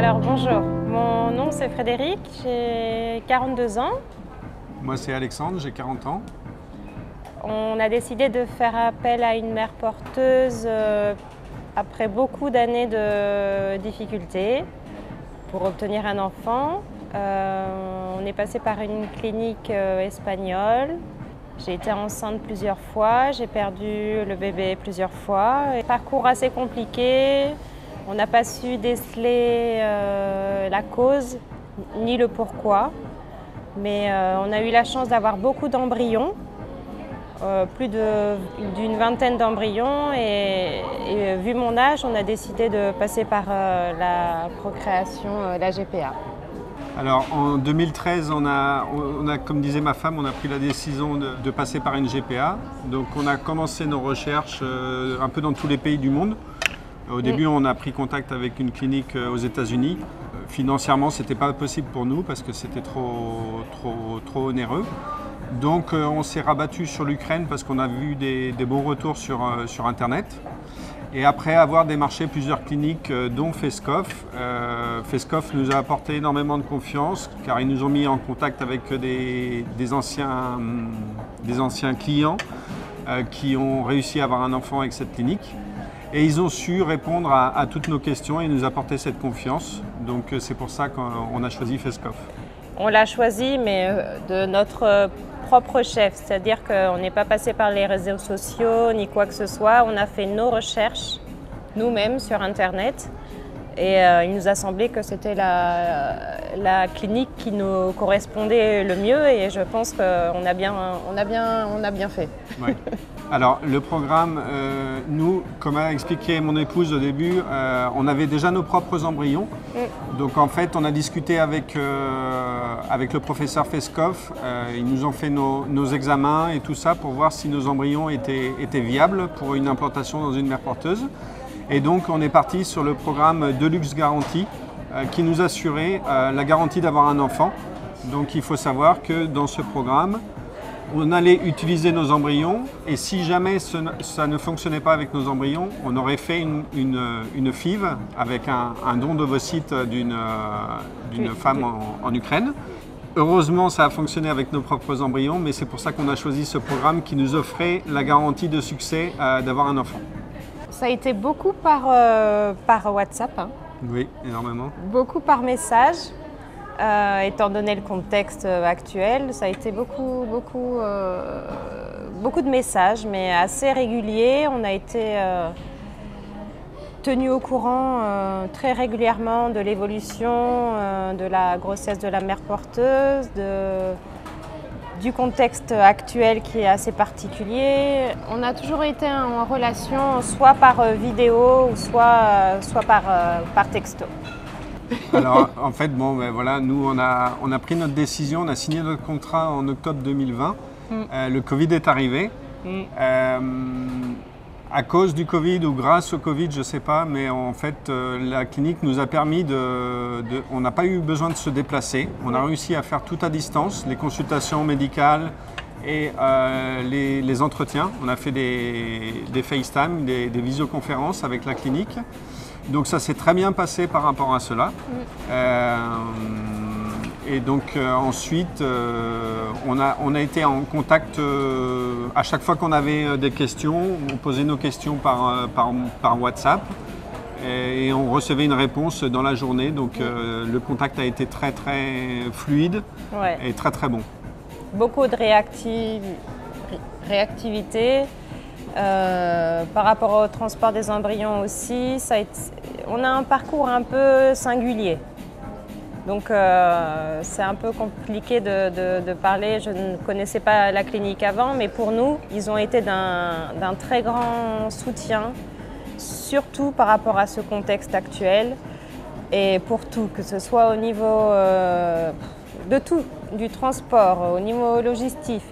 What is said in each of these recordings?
Alors bonjour, mon nom c'est Frédéric, j'ai 42 ans. Moi c'est Alexandre, j'ai 40 ans. On a décidé de faire appel à une mère porteuse après beaucoup d'années de difficultés pour obtenir un enfant. On est passé par une clinique espagnole. J'ai été enceinte plusieurs fois, j'ai perdu le bébé plusieurs fois. Parcours assez compliqué, on n'a pas su déceler la cause ni le pourquoi. Mais on a eu la chance d'avoir beaucoup d'embryons, plus d'une vingtaine d'embryons et vu mon âge, on a décidé de passer par la procréation, la GPA. Alors en 2013, on a, comme disait ma femme, on a pris la décision de passer par une GPA. Donc on a commencé nos recherches un peu dans tous les pays du monde. Au début, on a pris contact avec une clinique aux États-Unis. Financièrement, ce n'était pas possible pour nous parce que c'était trop onéreux. Donc on s'est rabattu sur l'Ukraine parce qu'on a vu des bons retours sur Internet. Et après avoir démarché plusieurs cliniques, dont Feskov, Feskov nous a apporté énormément de confiance car ils nous ont mis en contact avec des anciens clients qui ont réussi à avoir un enfant avec cette clinique. Et ils ont su répondre à toutes nos questions et nous apporter cette confiance. Donc c'est pour ça qu'on a choisi Feskov. On l'a choisi, mais de notre propre chef, c'est-à-dire qu'on n'est pas passé par les réseaux sociaux ni quoi que ce soit. On a fait nos recherches nous-mêmes sur Internet et il nous a semblé que c'était la clinique qui nous correspondait le mieux et je pense qu'on a bien fait. Ouais. Alors le programme, nous, comme a expliqué mon épouse au début, on avait déjà nos propres embryons. Donc en fait, on a discuté avec le professeur Feskov. Ils nous ont fait nos examens et tout ça pour voir si nos embryons étaient viables pour une implantation dans une mère porteuse. Et donc on est parti sur le programme Deluxe Garantie qui nous assurait la garantie d'avoir un enfant. Donc il faut savoir que dans ce programme, on allait utiliser nos embryons et si jamais ça ne fonctionnait pas avec nos embryons, on aurait fait une FIV avec un don d'ovocytes d'une femme en Ukraine. Heureusement, ça a fonctionné avec nos propres embryons, mais c'est pour ça qu'on a choisi ce programme qui nous offrait la garantie de succès d'avoir un enfant. Ça a été beaucoup par WhatsApp. Hein. Oui, énormément. Beaucoup par message. Étant donné le contexte actuel, ça a été beaucoup de messages, mais assez réguliers. On a été tenus au courant très régulièrement de l'évolution de la grossesse de la mère porteuse, du contexte actuel qui est assez particulier. On a toujours été en relation soit par vidéo, soit par texto. Alors en fait, bon, ben, voilà, nous on a pris notre décision, on a signé notre contrat en octobre 2020. Le Covid est arrivé. À cause du Covid ou grâce au Covid, je ne sais pas, mais en fait la clinique nous a permis on n'a pas eu besoin de se déplacer. On a réussi à faire tout à distance, les consultations médicales et les entretiens. On a fait des FaceTime, des visioconférences avec la clinique. Donc ça s'est très bien passé par rapport à cela. Et donc ensuite, on a été en contact à chaque fois qu'on avait des questions. On posait nos questions par WhatsApp et on recevait une réponse dans la journée. Donc le contact a été très fluide et très bon. Beaucoup de réactivité. Par rapport au transport des embryons aussi, on a un parcours un peu singulier. Donc c'est un peu compliqué de parler. Je ne connaissais pas la clinique avant, mais pour nous, ils ont été d'un très grand soutien, surtout par rapport à ce contexte actuel et pour tout, que ce soit au niveau de tout, du transport, au niveau logistique,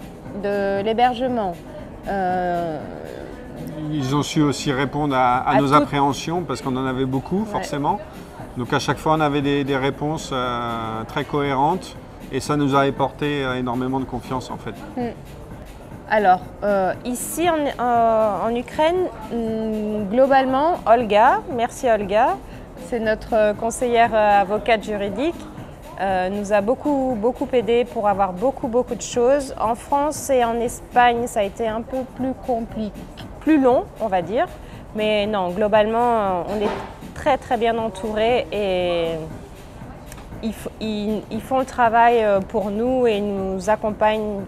de l'hébergement. Ils ont su aussi répondre à nos appréhensions parce qu'on en avait beaucoup forcément. Donc à chaque fois on avait des réponses très cohérentes et ça nous a apporté énormément de confiance en fait. Alors ici en Ukraine, globalement, Olga, merci Olga, c'est notre conseillère avocate juridique. Nous a beaucoup aidé pour avoir beaucoup de choses. En France et en Espagne, ça a été un peu plus compliqué, plus long, on va dire. Mais non, globalement, on est très bien entourés et ils font le travail pour nous et nous accompagnent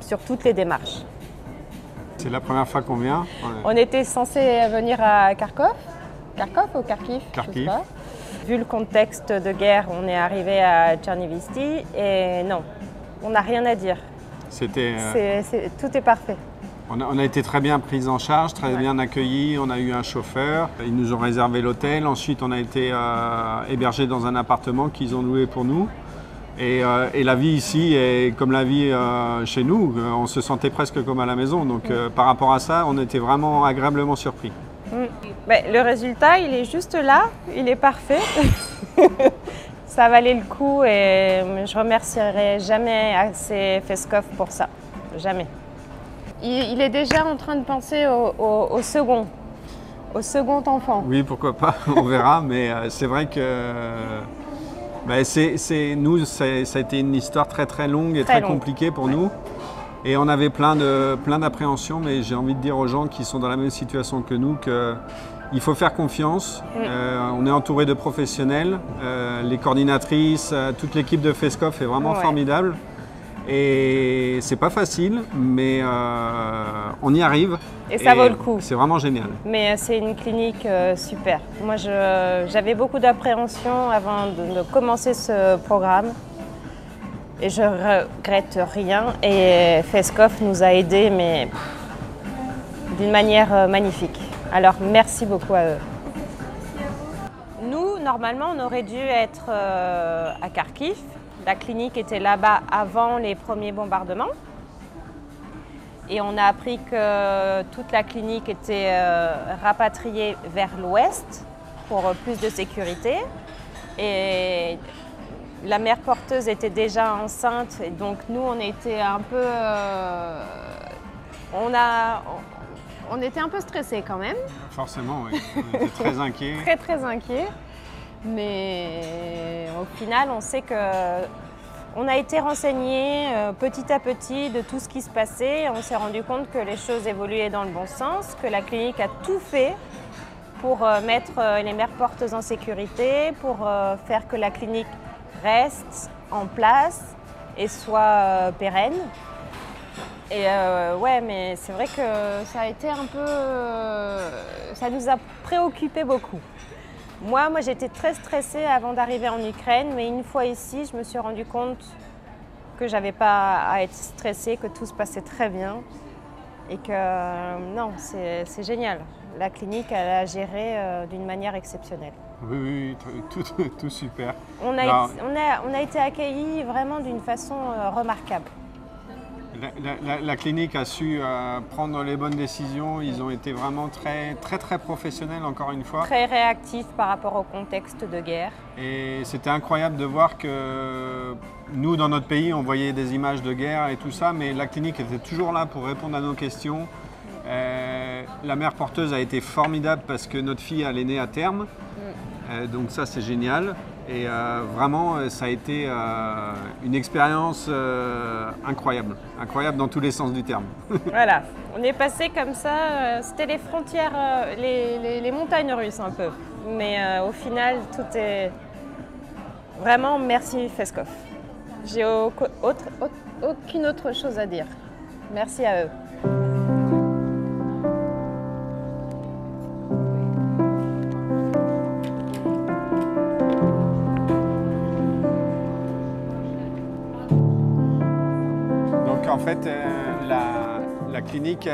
sur toutes les démarches. C'est la première fois qu'on vient. On était censé venir à Kharkov ou Kharkiv, Kharkiv. Je sais pas. Vu le contexte de guerre, on est arrivé à Tchernivisty et non, on n'a rien à dire. Tout est parfait. On a été très bien pris en charge, très bien accueillis. On a eu un chauffeur, ils nous ont réservé l'hôtel. Ensuite, on a été hébergés dans un appartement qu'ils ont loué pour nous. Et la vie ici est comme la vie chez nous. On se sentait presque comme à la maison. Donc, par rapport à ça, on était vraiment agréablement surpris. Le résultat, il est juste là, il est parfait. Ça valait le coup et je remercierai jamais assez Feskov pour ça, jamais. Il est déjà en train de penser au second enfant. Oui, pourquoi pas, on verra, mais c'est vrai que ça a été une histoire très longue et très compliquée pour nous. Et on avait plein d'appréhensions, mais j'ai envie de dire aux gens qui sont dans la même situation que nous qu'il faut faire confiance. On est entouré de professionnels, les coordinatrices, toute l'équipe de Feskov est vraiment formidable. Et c'est pas facile, mais on y arrive. Et ça vaut le coup. C'est vraiment génial. Mais c'est une clinique super. Moi, j'avais beaucoup d'appréhension avant de commencer ce programme. Et je regrette rien. Et Feskov nous a aidés, mais d'une manière magnifique. Alors, merci beaucoup à eux. Nous, normalement, on aurait dû être à Kharkiv. La clinique était là-bas avant les premiers bombardements. Et on a appris que toute la clinique était rapatriée vers l'ouest pour plus de sécurité. Et la mère porteuse était déjà enceinte, et donc nous, on était un peu... on était un peu stressés quand même. Forcément, oui. On était très inquiets. Très inquiets. Mais au final, on sait qu'on a été renseignés petit à petit de tout ce qui se passait. On s'est rendu compte que les choses évoluaient dans le bon sens, que la clinique a tout fait pour mettre les mères porteuses en sécurité, pour faire que la clinique reste en place et soit pérenne. Et mais c'est vrai que ça a été un peu... ça nous a préoccupé beaucoup. Moi j'étais très stressée avant d'arriver en Ukraine, mais une fois ici, je me suis rendu compte que j'avais pas à être stressée, que tout se passait très bien et que non, c'est génial. La clinique, elle a géré d'une manière exceptionnelle. Oui, tout super. On a été accueillis vraiment d'une façon remarquable. La clinique a su prendre les bonnes décisions. Ils ont été vraiment très professionnels, encore une fois. Très réactifs par rapport au contexte de guerre. Et c'était incroyable de voir que nous, dans notre pays, on voyait des images de guerre et tout ça, mais la clinique était toujours là pour répondre à nos questions. La mère porteuse a été formidable parce que notre fille, elle est née à terme. Donc ça, c'est génial. Et vraiment, ça a été une expérience incroyable dans tous les sens du terme. Voilà, on est passé comme ça, c'était les frontières, les montagnes russes un peu. Mais au final, tout est vraiment merci Feskov. J'ai aucune autre chose à dire. Merci à eux. En fait, la clinique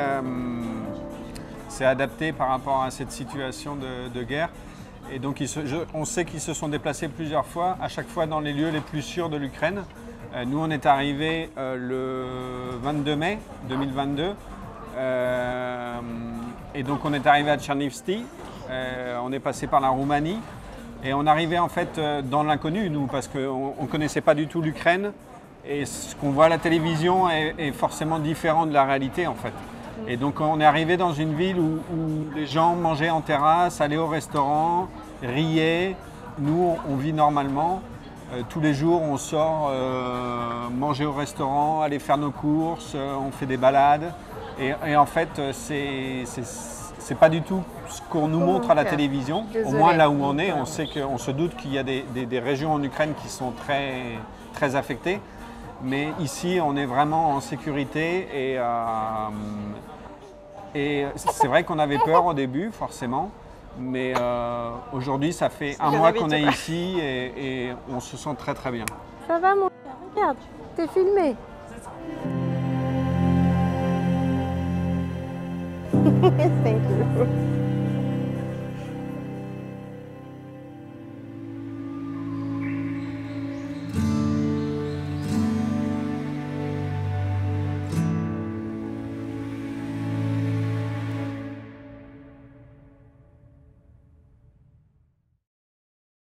s'est adaptée par rapport à cette situation de guerre. Et donc, on sait qu'ils se sont déplacés plusieurs fois, à chaque fois dans les lieux les plus sûrs de l'Ukraine. Nous, on est arrivés le 22 mai 2022. Et donc, on est arrivé à Tchernivisty. On est passé par la Roumanie. Et on arrivait en fait dans l'inconnu, nous, parce qu'on ne connaissait pas du tout l'Ukraine. Et ce qu'on voit à la télévision est forcément différent de la réalité en fait. Et donc on est arrivé dans une ville où les gens mangeaient en terrasse, allaient au restaurant, riait. Nous, on vit normalement. Tous les jours, on sort manger au restaurant, aller faire nos courses, on fait des balades. Et en fait, c'est pas du tout ce qu'on nous montre à la télévision. Au moins là où on est, on sait qu'on se doute qu'il y a des régions en Ukraine qui sont très affectées. Mais ici, on est vraiment en sécurité et c'est vrai qu'on avait peur au début, forcément. Mais aujourd'hui, ça fait un mois qu'on est ici et on se sent très très bien. Ça va, mon regarde, t'es filmé. Thank you.